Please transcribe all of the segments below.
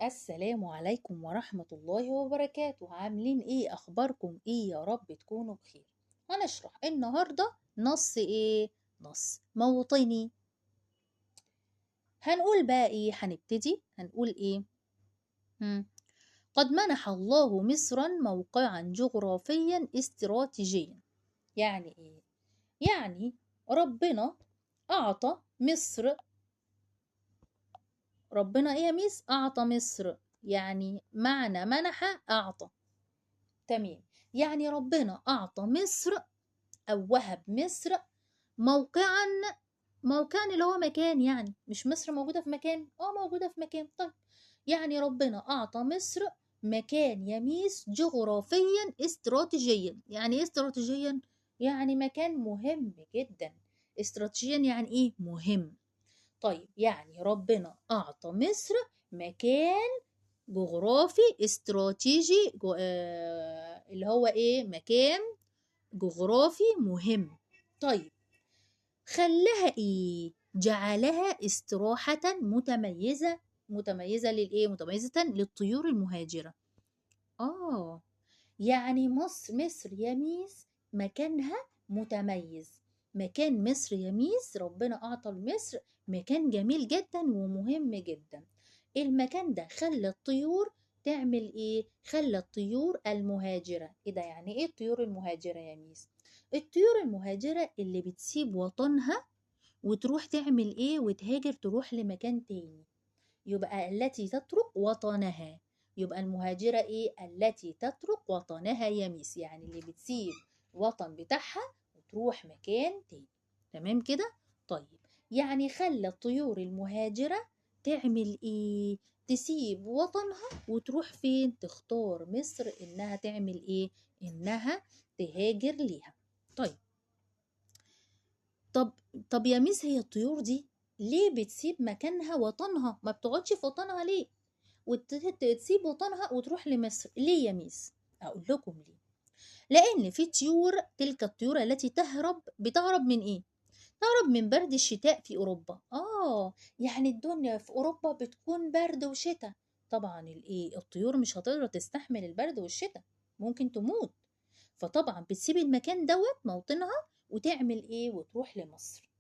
السلام عليكم ورحمة الله وبركاته. عاملين ايه؟ اخباركم ايه؟ يا رب تكونوا بخير. هنشرح النهاردة نص ايه؟ نص موطني. هنقول بقى ايه؟ هنقول ايه؟ قد منح الله مصرا موقعا جغرافيا استراتيجيا. يعني ايه؟ يعني ربنا اعطى مصر. ربنا ايه يا ميس؟ اعطى مصر. يعني معنى منح اعطى. تمام. يعني ربنا أعطى مصر أو وهب مصر موقعا. موقعا اللي هو مكان، يعني مش مصر موجودة في مكان، موجودة في مكان. طيب، يعني ربنا أعطى مصر مكان يميز جغرافيا استراتيجيا. يعني ايه استراتيجيا؟ يعني مكان مهم جدا. استراتيجيا يعني ايه؟ مهم. طيب، يعني ربنا أعطى مصر مكان جغرافي استراتيجي اللي هو ايه؟ مكان جغرافي مهم. طيب، خلاها ايه؟ جعلها استراحة متميزة. متميزة للايه؟ متميزة للطيور المهاجرة. اه، يعني مصر يميز مكانها متميز. مكان مصر يميز، ربنا أعطى لمصر مكان جميل جدا ومهم جدا. المكان ده خلى الطيور تعمل ايه؟ خلى الطيور المهاجرة. ايه ده؟ يعني ايه الطيور المهاجرة يا ميس؟ الطيور المهاجرة اللي بتسيب وطنها وتروح تعمل ايه؟ وتهاجر تروح لمكان تاني. يبقى التي تترك وطنها. يبقى المهاجرة ايه؟ التي تترك وطنها يا ميس. يعني اللي بتسيب وطن بتاعها وتروح مكان تاني. تمام كده؟ طيب، يعني خلى الطيور المهاجرة تعمل ايه؟ تسيب وطنها وتروح فين؟ تختار مصر انها تعمل ايه؟ انها تهاجر ليها. طيب، طب طب يا ميس، هي الطيور دي ليه بتسيب مكانها وطنها؟ ما بتقعدش في وطنها ليه؟ وتسيب وطنها وتروح لمصر ليه يا ميس؟ اقول لكم ليه. لان في طيور، تلك الطيور التي بتهرب من ايه؟ تهرب من برد الشتاء في اوروبا. يعني الدنيا في اوروبا بتكون برد وشتاء. طبعا الطيور مش هتقدر تستحمل البرد والشتاء، ممكن تموت. فطبعا بتسيب المكان دوت موطنها وتعمل ايه؟ وتروح لمصر.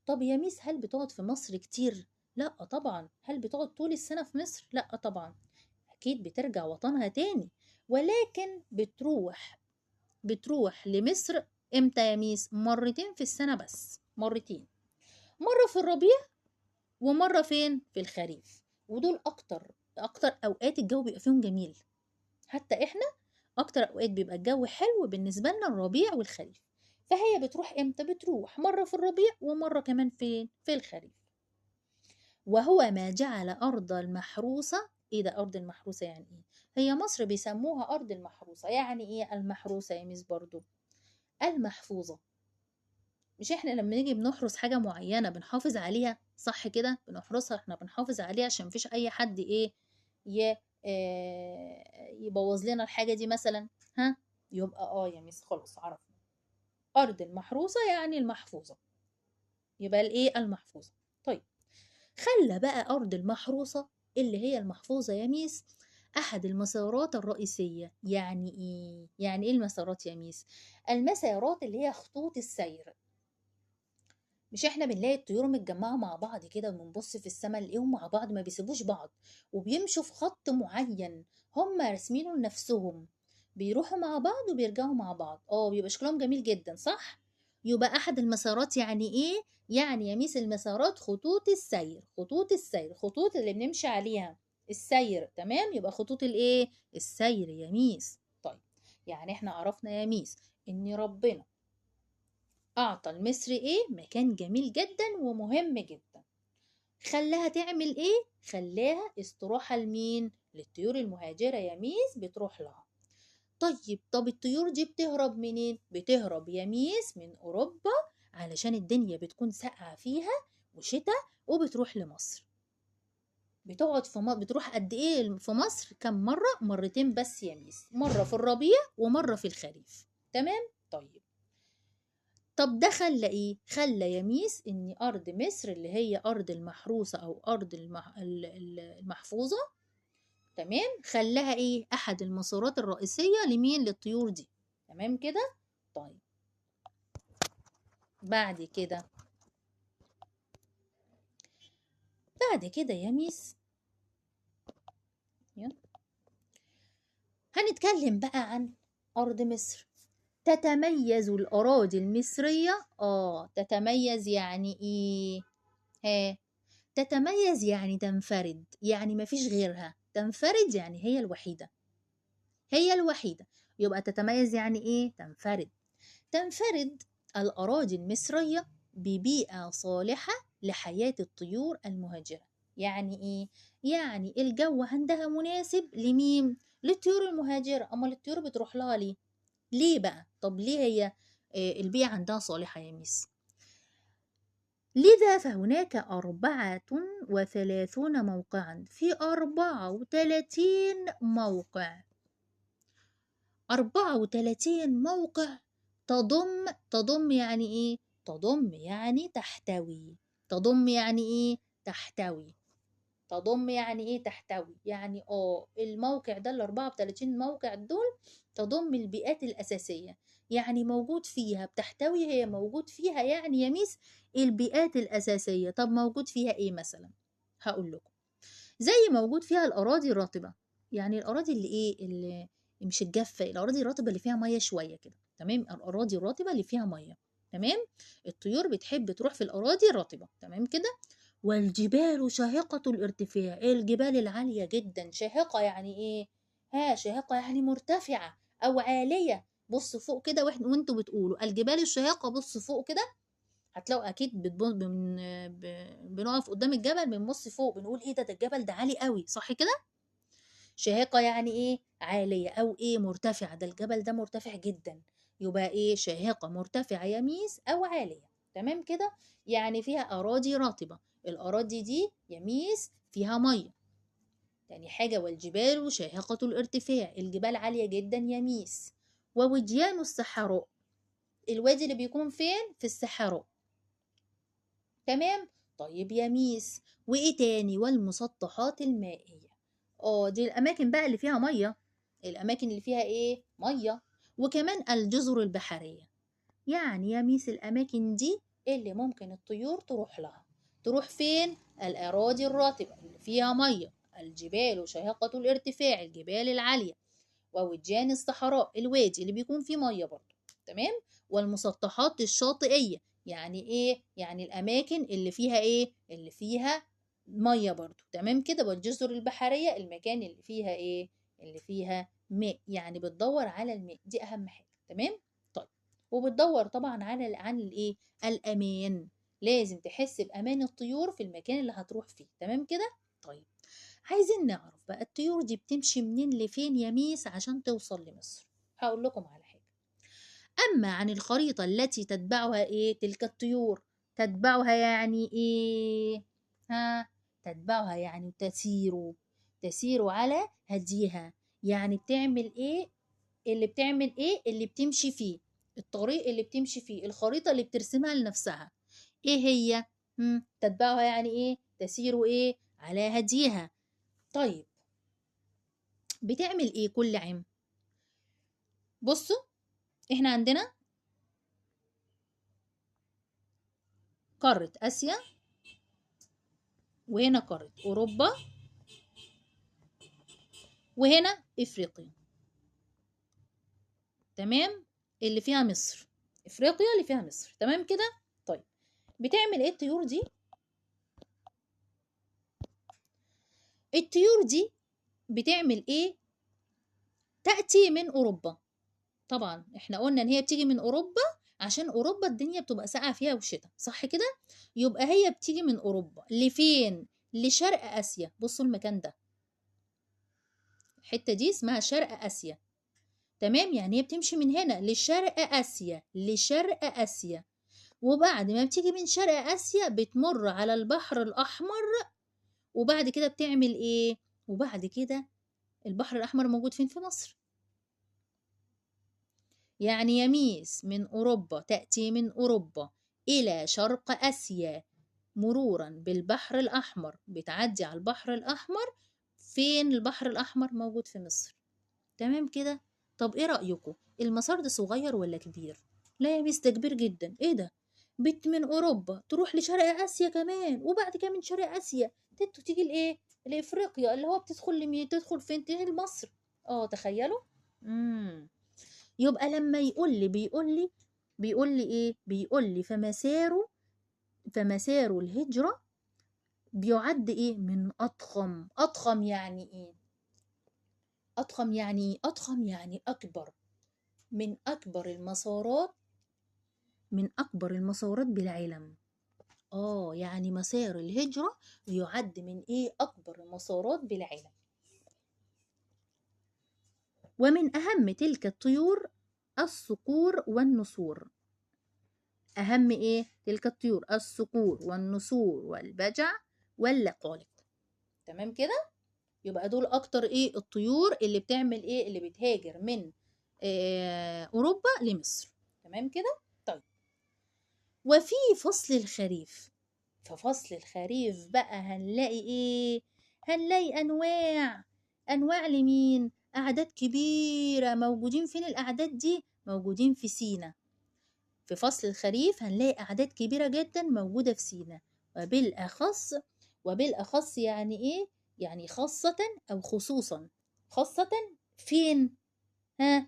طب يا ميس، هل بتقعد في مصر كتير؟ لا طبعا. هل بتقعد طول السنة في مصر؟ لا طبعا. أكيد بترجع وطنها تاني، ولكن بتروح لمصر امتى يا ميس؟ مرتين في السنة، بس مرتين. مرة في الربيع، ومرة فين؟ في الخريف. ودول أكتر أوقات الجو بيبقى فيهم جميل. حتى إحنا أكتر أوقات بيبقى الجو حلو بالنسبة لنا الربيع والخريف. فهي بتروح امتى؟ بتروح مرة في الربيع ومرة كمان فين؟ في الخريف. وهو ما جعل أرض المحروسة. إيه ده أرض المحروسة؟ يعني إيه؟ هي مصر بيسموها أرض المحروسة. يعني إيه المحروسة يا ميس برضو؟ المحفوظة. مش إحنا لما نيجي بنحرس حاجة معينة بنحافظ عليها، صح كده؟ بنحرسها، إحنا بنحافظ عليها عشان مفيش أي حد إيه ي... يبوظ لنا الحاجة دي مثلا. ها؟ يبقى يا ميس خلاص عرفنا. أرض المحروسة يعني المحفوظة. يبقى الإيه؟ المحفوظة. طيب، خلى بقى أرض المحروسة اللي هي المحفوظة يا ميس أحد المسارات الرئيسية. يعني إيه؟ يعني إيه المسارات يا ميس؟ المسارات اللي هي خطوط السير. مش إحنا بنلاقي الطيور متجمعة مع بعض كده وبنبص في السماء نلاقيهم مع بعض ما بيسيبوش بعض، وبيمشوا في خط معين هم راسمينه لنفسهم. بيروحوا مع بعض وبيرجعوا مع بعض. بيبقى شكلهم جميل جدا، صح؟ يبقى أحد المسارات يعني إيه؟ يعني يا ميس المسارات خطوط السير. خطوط السير، خطوط اللي بنمشي عليها السير. تمام؟ يبقى خطوط الايه؟ السير يا ميس. طيب، يعني احنا عرفنا يا ميس ان ربنا اعطى المصري ايه؟ مكان جميل جدا ومهم جدا. خلاها تعمل ايه؟ خلاها استراحة لمين؟ للطيور المهاجرة يا ميس، بتروح لها. طب الطيور دي بتهرب منين؟ بتهرب يا ميس من أوروبا، علشان الدنيا بتكون ساقعة فيها وشتاء، وبتروح لمصر. بتقعد بتروح قد ايه في مصر؟ كم مرة؟ مرتين بس يا ميس، مرة في الربيع ومرة في الخريف. تمام؟ طيب، طب ده خلى ايه؟ خلى يا ميس ان ارض مصر اللي هي ارض المحروسة او ارض المحفوظة تمام، خلاها ايه احد المسارات الرئيسية لمين؟ للطيور دي. تمام كده. طيب بعد كده يا ميس هنتكلم بقى عن أرض مصر. تتميز الأراضي المصرية تتميز يعني إيه؟ ها، تتميز يعني تنفرد، يعني مفيش غيرها. تنفرد يعني هي الوحيدة، هي الوحيدة. يبقى تتميز يعني إيه؟ تنفرد. تنفرد الأراضي المصرية ببيئة صالحة لحياة الطيور المهاجرة. يعني إيه؟ يعني الجو عندها مناسب لمين؟ للطيور المهاجرة. أما الطيور بتروح لها ليه؟ ليه بقى؟ طب ليه هي البيئة عندها صالحة يا ميس؟ لذا فهناك 34 موقعا، في 34 موقع، 34 موقع. تضم يعني ايه؟ تضم يعني تحتوي. تضم يعني ايه؟ تحتوي. تضم يعني ايه؟ تحتوي. يعني الموقع ده ال 34 موقع دول تضم البيئات الأساسية، يعني موجود فيها، بتحتوي، هي موجود فيها يعني يا ميس البيئات الأساسية. طب موجود فيها ايه مثلا؟ هقول لكم. زي موجود فيها الأراضي الرطبة، يعني الأراضي اللي إيه؟ اللي مش الجافة، الأراضي الرطبة اللي فيها مية شوية كده. تمام، الأراضي الرطبة اللي فيها مية. تمام، الطيور بتحب تروح في الأراضي الرطبة. تمام كده. والجبال شاهقة الارتفاع، الجبال العالية جدا. شاهقة يعني إيه؟ شاهقة يعني مرتفعة أو عالية. بص فوق كده وانتوا بتقولوا الجبال الشاهقة، بص فوق كده هتلاقوا اكيد بنقف قدام الجبل بنبص فوق بنقول ايه ده الجبل ده عالي قوي، صح كده؟ شاهقة يعني ايه؟ عالية او ايه؟ مرتفعة. ده الجبل ده مرتفع جدا، يبقى ايه؟ شاهقة، مرتفعة يا ميس او عالية. تمام كده. يعني فيها اراضي رطبة، الاراضي دي يا ميس فيها مية. تاني حاجة والجبال شاهقة الارتفاع، الجبال عالية جدا يا ميس. ووديان الصحراء، الوادي اللي بيكون فين؟ في الصحراء. تمام. طيب يا ميس، وايه تاني؟ والمسطحات المائية. دي الاماكن بقى اللي فيها مية، الاماكن اللي فيها ايه؟ مية. وكمان الجزر البحرية، يعني يا ميس الاماكن دي اللي ممكن الطيور تروح لها. تروح فين؟ الاراضي الرطبة اللي فيها مية، الجبال شاهقة الارتفاع، الجبال العالية، ووديان الصحراء، الوادي اللي بيكون فيه ميه برضه. تمام. والمسطحات الشاطئيه، يعني ايه؟ يعني الاماكن اللي فيها ايه؟ اللي فيها ميه برضه. تمام كده. والجزر البحريه، المكان اللي فيها ايه؟ اللي فيها ماء، يعني بتدور على الماء، دي اهم حاجه. تمام. طيب، وبتدور طبعا على عن الايه؟ الامان. لازم تحس بامان الطيور في المكان اللي هتروح فيه. تمام كده. طيب، عايزين نعرف بقى الطيور دي بتمشي منين لفين يا ميس عشان توصل لمصر؟ هقول لكم على حاجة. أما عن الخريطة التي تتبعها إيه تلك الطيور؟ تتبعها يعني إيه؟ تتبعها يعني تسير على هديها. يعني بتعمل إيه؟ اللي بتمشي فيه، الطريق اللي بتمشي فيه، الخريطة اللي بترسمها لنفسها. إيه هي؟ تتبعها يعني إيه؟ تسير إيه؟ على هديها. طيب، بتعمل ايه كل عام؟ بصوا، احنا عندنا قارة اسيا، وهنا قارة اوروبا، وهنا افريقيا. تمام، اللي فيها مصر، افريقيا اللي فيها مصر. تمام كده. طيب، بتعمل ايه الطيور دي؟ الطيور دي بتعمل ايه؟ تأتي من اوروبا. طبعا احنا قلنا ان هي بتيجي من اوروبا عشان اوروبا الدنيا بتبقى ساقعة فيها وشتاء، صح كده؟ يبقى هي بتيجي من اوروبا لفين؟ لشرق اسيا. بصوا المكان ده، الحتة دي اسمها شرق آسيا. تمام، يعني هي بتمشي من هنا لشرق آسيا، لشرق آسيا. وبعد ما بتيجي من شرق آسيا بتمر على البحر الأحمر، وبعد كده بتعمل إيه؟ وبعد كده البحر الأحمر موجود فين؟ في مصر. يعني يميس من أوروبا، تأتي من أوروبا إلى شرق آسيا مرورا بالبحر الأحمر، بتعدي على البحر الأحمر فين البحر الأحمر؟ موجود في مصر. تمام كده. طب ايه رأيكم، المسار ده صغير ولا كبير؟ لا يا ميس ده كبير جدا. ايه ده؟ بت من اوروبا تروح لشرق اسيا كمان، وبعد كده من شرق اسيا تيجي لايه، لافريقيا، اللي هو بتدخل لمين؟ تدخل فين؟ تيجي لمصر. اه تخيلوا. يبقى لما بيقول لي ايه، بيقول لي فمساره الهجرة بيعد ايه؟ من اضخم يعني ايه؟ أضخم يعني أكبر، من أكبر المسارات، من أكبر المسارات بالعالم. يعني مسار الهجرة يعد من إيه؟ أكبر المسارات بالعالم. ومن أهم تلك الطيور الصقور والنسور. أهم إيه؟ تلك الطيور الصقور والنسور والبجع واللقالق. تمام كده. يبقى دول أكتر إيه الطيور اللي بتعمل إيه، اللي بتهاجر من أوروبا لمصر. تمام كده. طيب، وفي فصل الخريف، في فصل الخريف بقى هنلاقي ايه؟ هنلاقي انواع لمين؟ اعداد كبيرة. موجودين فين الاعداد دي؟ موجودين في سينا. في فصل الخريف هنلاقي اعداد كبيرة جدا موجودة في سينا. وبالاخص، وبالاخص يعني ايه؟ يعني خاصة او خصوصا. خاصة فين؟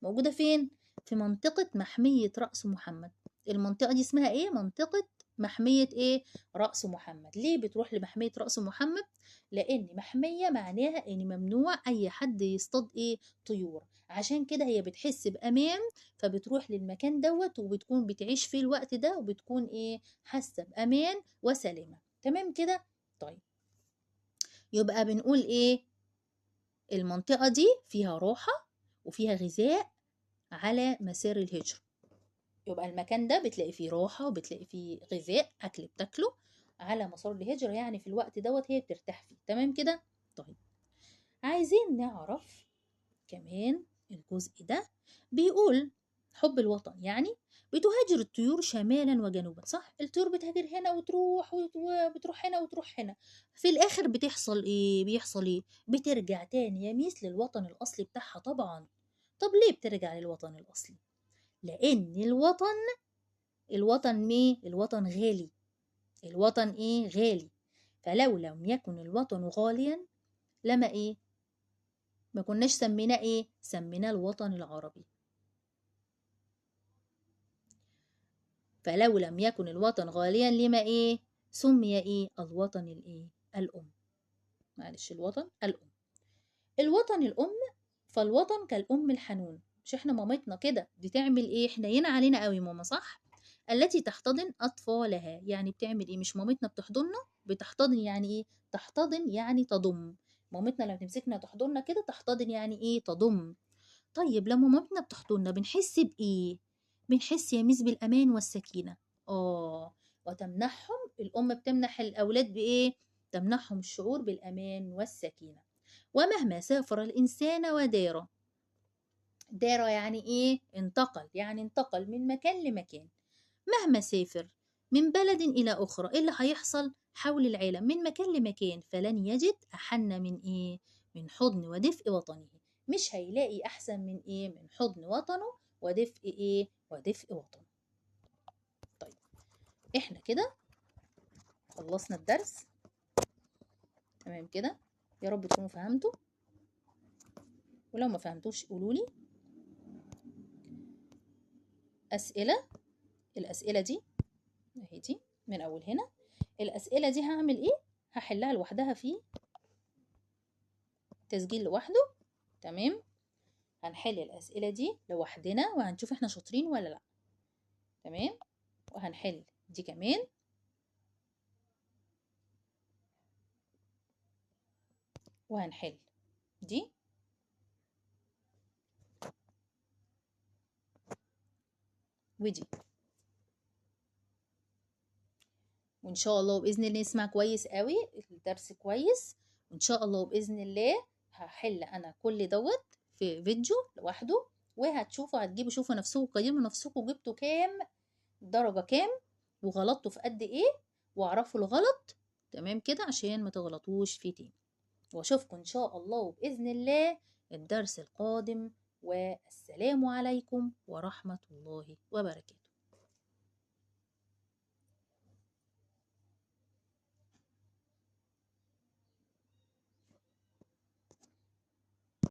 موجودة فين؟ في منطقة محمية رأس محمد. المنطقة دي اسمها ايه؟ منطقة محمية ايه؟ رأس محمد. ليه بتروح لمحمية رأس محمد؟ لأن محمية معناها ان ممنوع اي حد يصطاد ايه؟ طيور. عشان كده هي بتحس بأمان، فبتروح للمكان دوت، وبتكون بتعيش في الوقت ده، وبتكون ايه؟ حاسة بأمان وسلامة. تمام كده. طيب، يبقى بنقول ايه؟ المنطقة دي فيها راحة وفيها غذاء على مسار الهجرة. يبقى المكان ده بتلاقي فيه راحة، وبتلاقي فيه غذاء، أكل بتاكله على مسار الهجرة، يعني في الوقت دوت هي بترتاح فيه. تمام كده. طيب، عايزين نعرف كمان الجزء ده. بيقول حب الوطن، يعني بتهاجر الطيور شمالا وجنوبا. صح، الطيور بتهاجر هنا وتروح وبتروح هنا وتروح هنا. في الآخر بتحصل ايه؟ بيحصل ايه؟ بترجع تاني يا ميس للوطن الأصلي بتاعها طبعا. طب ليه بترجع للوطن الأصلي؟ لأن الوطن ايه؟ الوطن غالي. الوطن ايه؟ غالي. فلو لم يكن الوطن غاليا لما ايه؟ ما كناش سميناه ايه؟ سميناه الوطن العربي. فلو لم يكن الوطن غاليا لما ايه؟ سمي ايه؟ الوطن الايه؟ الأم. معلش، الوطن الأم. الوطن الأم. فالوطن كالأم الحنون. مش احنا مامتنا كده بتعمل ايه؟ حنينة علينا قوي ماما، صح؟ التي تحتضن أطفالها. يعني بتعمل ايه؟ مش مامتنا بتحضننا؟ بتحتضن يعني ايه؟ تحتضن يعني تضم. مامتنا لما تمسكنا تحضننا كده تحتضن يعني ايه؟ تضم. طيب لما مامتنا بتحضننا بنحس بإيه؟ بنحس يا ميس بالأمان والسكينة. وتمنحهم، الأم بتمنح الأولاد بإيه؟ تمنحهم الشعور بالأمان والسكينة. ومهما سافر الإنسان ودار. دار يعني إيه؟ انتقل، يعني انتقل من مكان لمكان. مهما سافر من بلد إلى أخرى، إيه اللي هيحصل حول العالم من مكان لمكان؟ فلن يجد أحن من إيه؟ من حضن ودفء وطنه. مش هيلاقي أحسن من إيه؟ من حضن وطنه ودفء إيه؟ ودفء وطنه. طيب، إحنا كده خلصنا الدرس. تمام كده. يا رب تكونوا فهمتوا، ولو ما فهمتوش قولولي. أسئلة. الأسئلة دي اهي، دي من أول هنا. الأسئلة دي هعمل إيه؟ هحلها لوحدها في تسجيل لوحده. تمام. هنحل الأسئلة دي لوحدنا، وهنشوف احنا شاطرين ولا لأ. تمام. وهنحل دي كمان، وهنحل دي، ودي. وإن شاء الله وبإذن الله نسمع كويس قوي الدرس كويس. وإن شاء الله وبإذن الله هحل أنا كل دوت في فيديو لوحده، وهتشوفوا، هتجيبوا شوفوا نفسكم، قيموا نفسكم جبتوا كام درجة، كام وغلطتوا في قد إيه، واعرفوا الغلط. تمام كده عشان ما تغلطوش فيه تاني. واشوفكم ان شاء الله بإذن الله الدرس القادم، والسلام عليكم ورحمة الله وبركاته.